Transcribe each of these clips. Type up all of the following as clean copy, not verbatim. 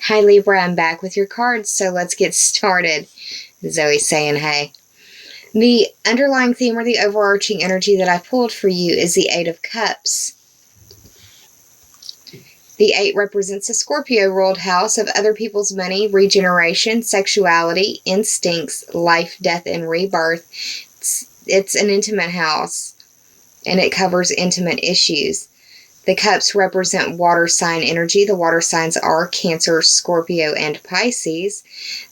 Hi Libra, I'm back with your cards, so let's get started. Zoe saying hey. The underlying theme or the overarching energy that I pulled for you is the Eight of Cups. The 8 represents a Scorpio-ruled house of other people's money, regeneration, sexuality, instincts, life, death, and rebirth. It's an intimate house, and it covers intimate issues. The cups represent water sign energy. The water signs are Cancer, Scorpio, and Pisces.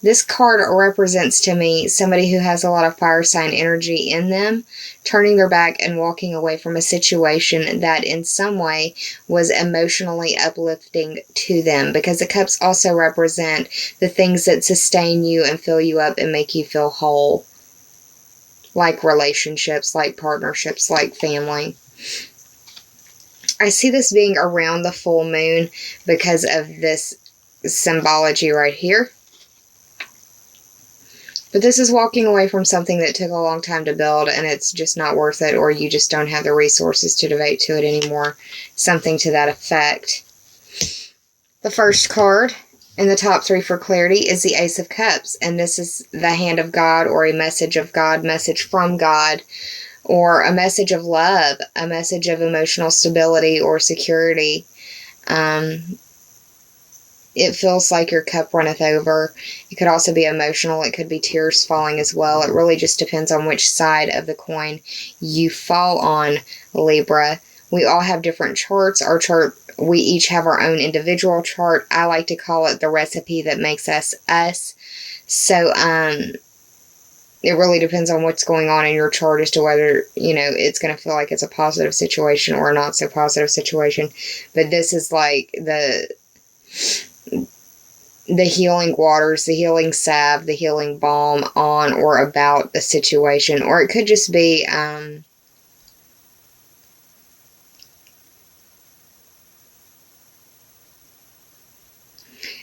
This card represents to me somebody who has a lot of fire sign energy in them, turning their back and walking away from a situation that in some way was emotionally uplifting to them, because the cups also represent the things that sustain you and fill you up and make you feel whole, like relationships, like partnerships, like family. I see this being around the full moon because of this symbology right here. But this is walking away from something that took a long time to build, and it's just not worth it, or you just don't have the resources to devote to it anymore. Something to that effect. The first card in the top 3 for clarity is the Ace of Cups, and this is the hand of God, or a message of God, message from God, or a message of love, a message of emotional stability or security. It feels like your cup runneth over. It could also be emotional. It could be tears falling as well. It really just depends on which side of the coin you fall on, Libra. We all have different charts. Our chart, we each have our own individual chart. I like to call it the recipe that makes us us. So, it really depends on what's going on in your chart as to whether, it's going to feel like it's a positive situation or a not so positive situation. But this is like the healing waters, the healing salve, the healing balm on or about the situation. Or it could just be,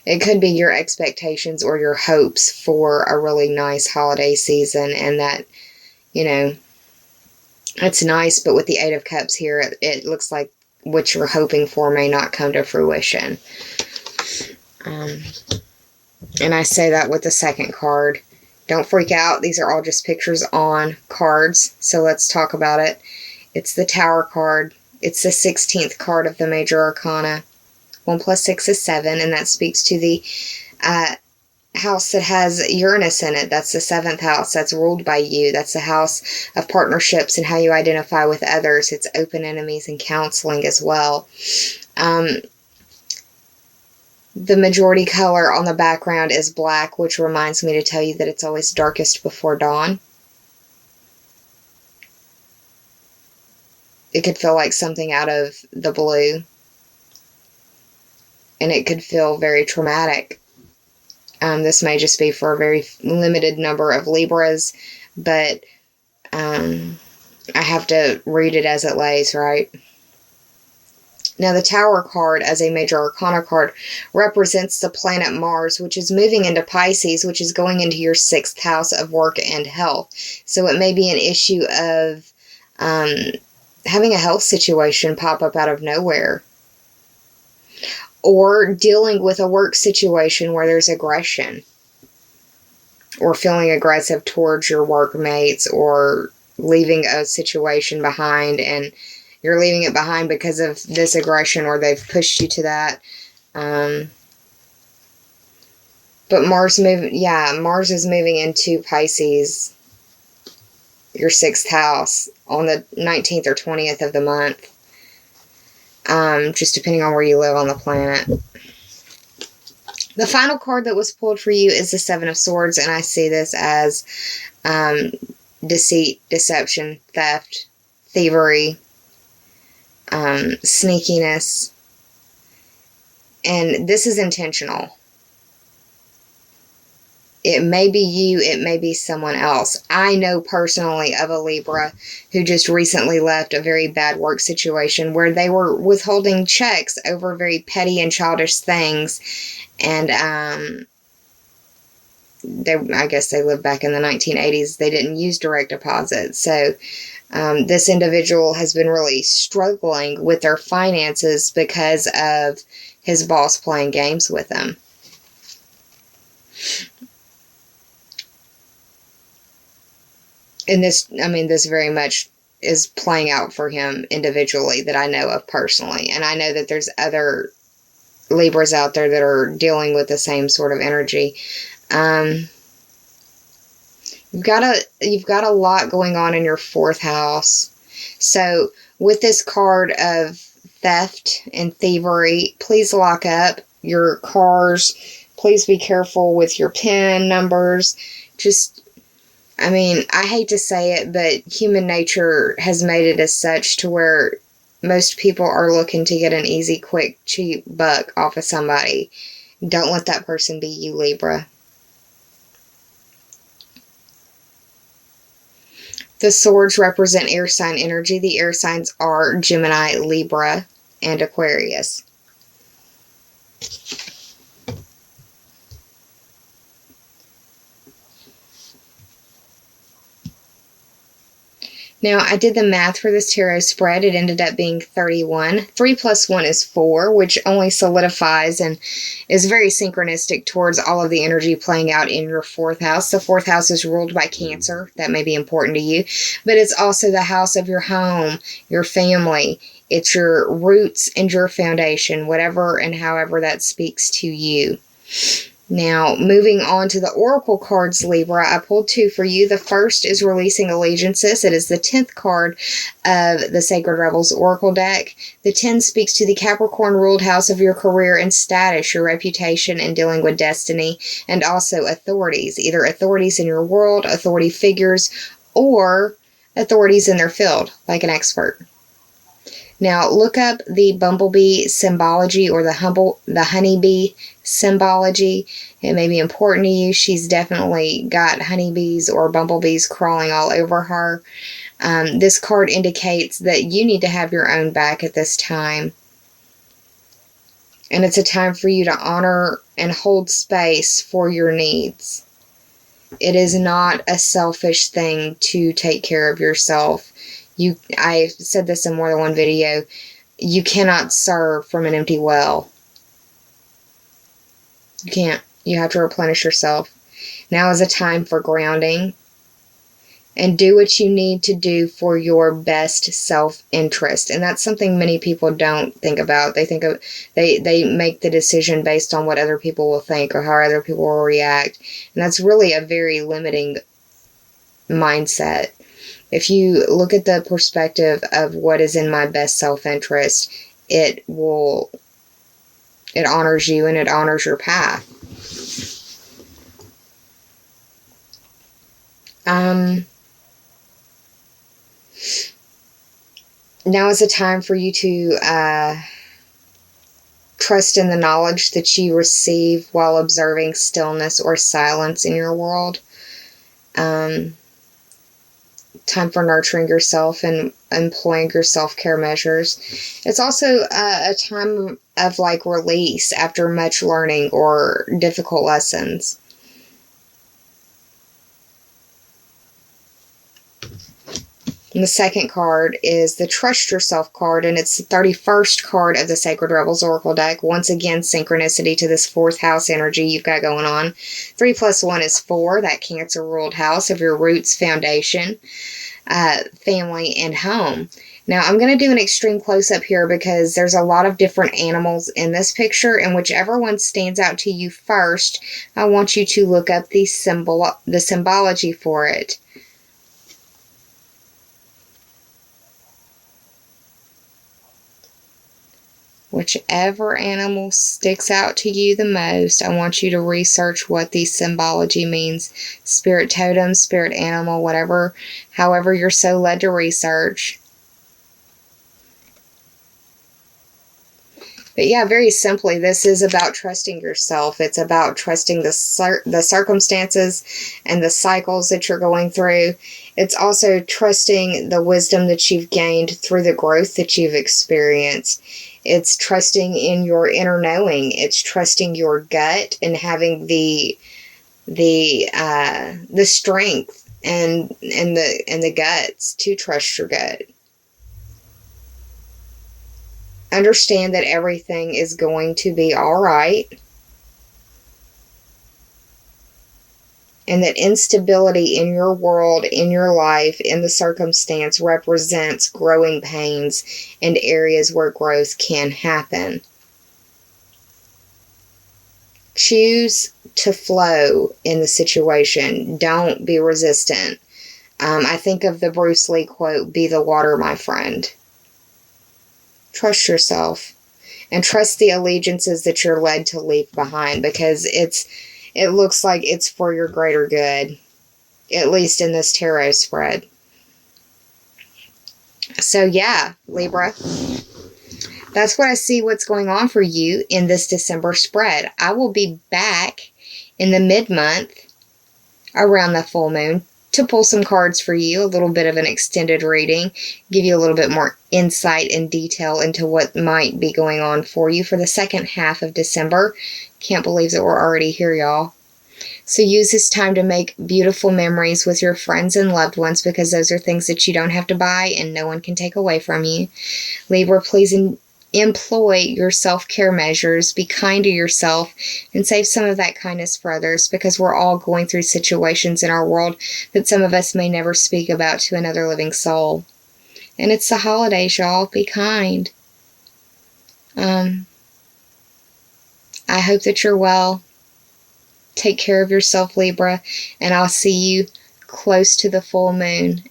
it could be your expectations or your hopes for a really nice holiday season, and that, it's nice, but with the Eight of Cups here, it looks like what you're hoping for may not come to fruition. And I say that with the second card. Don't freak out. These are all just pictures on cards, so let's talk about it. It's the Tower card. It's the 16th card of the Major Arcana. 1 plus 6 is 7, and that speaks to the house that has Uranus in it. That's the 7th house. That's ruled by you. That's the house of partnerships and how you identify with others. It's open enemies and counseling as well. The majority color on the background is black, which reminds me to tell you that it's always darkest before dawn. It could feel like something out of the blue, and it could feel very traumatic. This may just be for a very limited number of Libras, but I have to read it as it lays, right? Now, the Tower card, as a Major Arcana card, represents the planet Mars, which is moving into Pisces, which is going into your 6th house of work and health. So it may be an issue of having a health situation pop up out of nowhere, or dealing with a work situation where there's aggression, or feeling aggressive towards your workmates, or leaving a situation behind, and you're leaving it behind because of this aggression, or they've pushed you to that. But Mars is moving into Pisces, your 6th house, on the 19th or 20th of the month. Just depending on where you live on the planet. The final card that was pulled for you is the 7 of Swords, and I see this as deceit, deception, theft, thievery, sneakiness, and this is intentional. It may be you, it may be someone else. I know personally of a Libra who just recently left a very bad work situation where they were withholding checks over very petty and childish things. And I guess they lived back in the 1980s. They didn't use direct deposit. So this individual has been really struggling with their finances because of his boss playing games with him. And this very much is playing out for him individually that I know of personally. And I know that there's other Libras out there that are dealing with the same sort of energy. You've got a lot going on in your 4th house. So with this card of theft and thievery, please lock up your cars. Please be careful with your PIN numbers. I hate to say it, but human nature has made it as such to where most people are looking to get an easy, quick, cheap buck off of somebody. Don't let that person be you, Libra. The swords represent air sign energy. The air signs are Gemini, Libra, and Aquarius. Now, I did the math for this tarot spread. It ended up being 31. 3 plus 1 is 4, which only solidifies and is very synchronistic towards all of the energy playing out in your 4th house. The 4th house is ruled by Cancer. That may be important to you. But it's also the house of your home, your family. It's your roots and your foundation, whatever and however that speaks to you. Now, moving on to the Oracle cards, Libra, I pulled 2 for you. The first is Releasing Allegiances. It is the 10th card of the Sacred Rebels Oracle deck. The 10 speaks to the Capricorn-ruled house of your career and status, your reputation, and dealing with destiny, and also authorities, either authorities in your world, authority figures, or authorities in their field, like an expert. Now, look up the bumblebee symbology or the honeybee symbology. It may be important to you. She's definitely got honeybees or bumblebees crawling all over her. This card indicates that you need to have your own back at this time. And it's a time for you to honor and hold space for your needs. It is not a selfish thing to take care of yourself. I said this in more than one video. You cannot serve from an empty well. You can't. You have to replenish yourself. Now is a time for grounding. And do what you need to do for your best self-interest. And that's something many people don't think about. They make the decision based on what other people will think or how other people will react. And that's really a very limiting mindset. If you look at the perspective of what is in my best self-interest, it honors you and it honors your path. Now is a time for you to trust in the knowledge that you receive while observing stillness or silence in your world. Time for nurturing yourself and employing your self-care measures. It's also a time of release after much learning or difficult lessons. And the second card is the Trust Yourself card, and it's the 31st card of the Sacred Rebels Oracle deck. Once again, synchronicity to this 4th house energy you've got going on. 3 plus 1 is 4, that Cancer-ruled house of your roots, foundation, family, and home. Now, I'm going to do an extreme close-up here because there's a lot of different animals in this picture, and whichever one stands out to you first, I want you to look up the symbology for it. Whichever animal sticks out to you the most, I want you to research what the symbology means. Spirit totem, spirit animal, however you're so led to research. But yeah, very simply, this is about trusting yourself. It's about trusting the circumstances and the cycles that you're going through. It's also trusting the wisdom that you've gained through the growth that you've experienced. It's trusting in your inner knowing. It's trusting your gut and having the strength and the guts to trust your gut. Understand that everything is going to be all right. And that instability in your world, in your life, in the circumstance represents growing pains and areas where growth can happen. Choose to flow in the situation. Don't be resistant. I think of the Bruce Lee quote, "Be the water, my friend." Trust yourself and trust the allegiances that you're led to leave behind, because it looks like it's for your greater good, at least in this tarot spread. So yeah, Libra, that's what I see what's going on for you in this December spread. I will be back in the mid-month around the full moon to pull some cards for you, a little bit of an extended reading, give you a little bit more insight and detail into what might be going on for you for the second half of December. Can't believe that we're already here, y'all. So use this time to make beautiful memories with your friends and loved ones, because those are things that you don't have to buy and no one can take away from you. Libra, please employ your self-care measures. Be kind to yourself and save some of that kindness for others, because we're all going through situations in our world that some of us may never speak about to another living soul. And it's the holidays, y'all. Be kind. I hope that you're well. Take care of yourself, Libra, and I'll see you close to the full moon